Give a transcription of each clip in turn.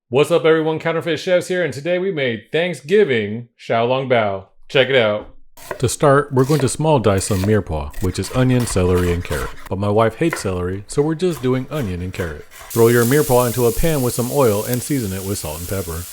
What's up everyone, CounterFit Chefs here, and today we made Thanksgiving Xiaolongbao. Check it out. To start, we're going to small dice some mirepoix, which is onion, celery, and carrot. But my wife hates celery, so we're just doing onion and carrot. Throw your mirepoix into a pan with some oil and season it with salt and pepper.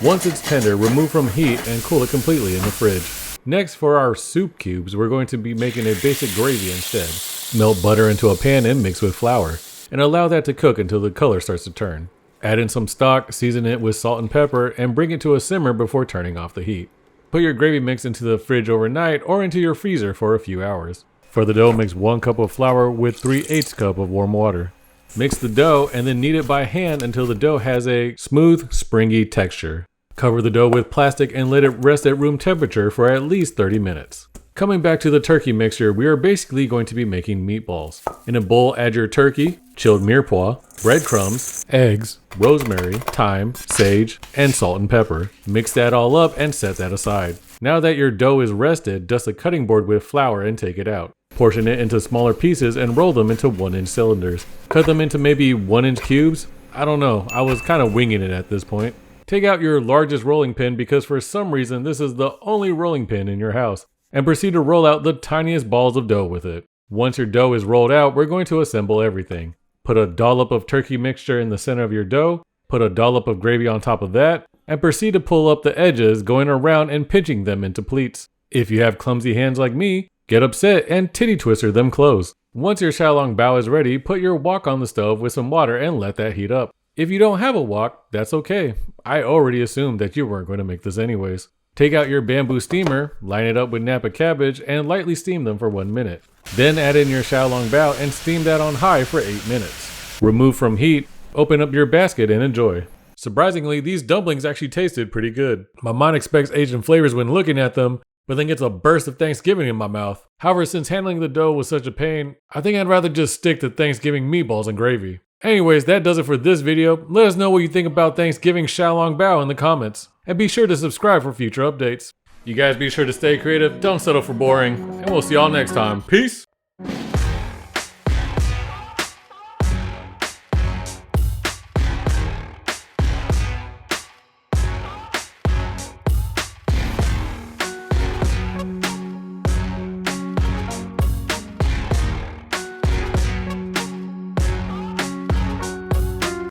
Once it's tender, remove from heat and cool it completely in the fridge. Next, for our soup cubes, we're going to be making a basic gravy instead. Melt butter into a pan and mix with flour, and allow that to cook until the color starts to turn. Add in some stock, season it with salt and pepper, and bring it to a simmer before turning off the heat. Put your gravy mix into the fridge overnight or into your freezer for a few hours. For the dough, mix 1 cup of flour with 3/8 cup of warm water. Mix the dough and then knead it by hand until the dough has a smooth, springy texture. Cover the dough with plastic and let it rest at room temperature for at least 30 minutes. Coming back to the turkey mixture, we are basically going to be making meatballs. In a bowl, add your turkey, chilled mirepoix, breadcrumbs, eggs, rosemary, thyme, sage, and salt and pepper. Mix that all up and set that aside. Now that your dough is rested, dust a cutting board with flour and take it out. Portion it into smaller pieces and roll them into 1-inch cylinders. Cut them into maybe 1-inch cubes. I don't know, I was kind of winging it at this point. Take out your largest rolling pin because for some reason this is the only rolling pin in your house, and proceed to roll out the tiniest balls of dough with it. Once your dough is rolled out, we're going to assemble everything. Put a dollop of turkey mixture in the center of your dough, put a dollop of gravy on top of that, and proceed to pull up the edges, going around and pinching them into pleats. If you have clumsy hands like me, get upset and titty twister them closed. Once your xiaolongbao is ready, put your wok on the stove with some water and let that heat up. If you don't have a wok, that's okay. I already assumed that you weren't going to make this anyways. Take out your bamboo steamer, line it up with Napa cabbage, and lightly steam them for 1 minute. Then add in your xiaolongbao and steam that on high for 8 minutes. Remove from heat, open up your basket and enjoy. Surprisingly, these dumplings actually tasted pretty good. My mind expects Asian flavors when looking at them, but then gets a burst of Thanksgiving in my mouth. However, since handling the dough was such a pain, I think I'd rather just stick to Thanksgiving meatballs and gravy. Anyways, that does it for this video. Let us know what you think about Thanksgiving Xiaolongbao in the comments. And be sure to subscribe for future updates. You guys be sure to stay creative, don't settle for boring, and we'll see y'all next time. Peace!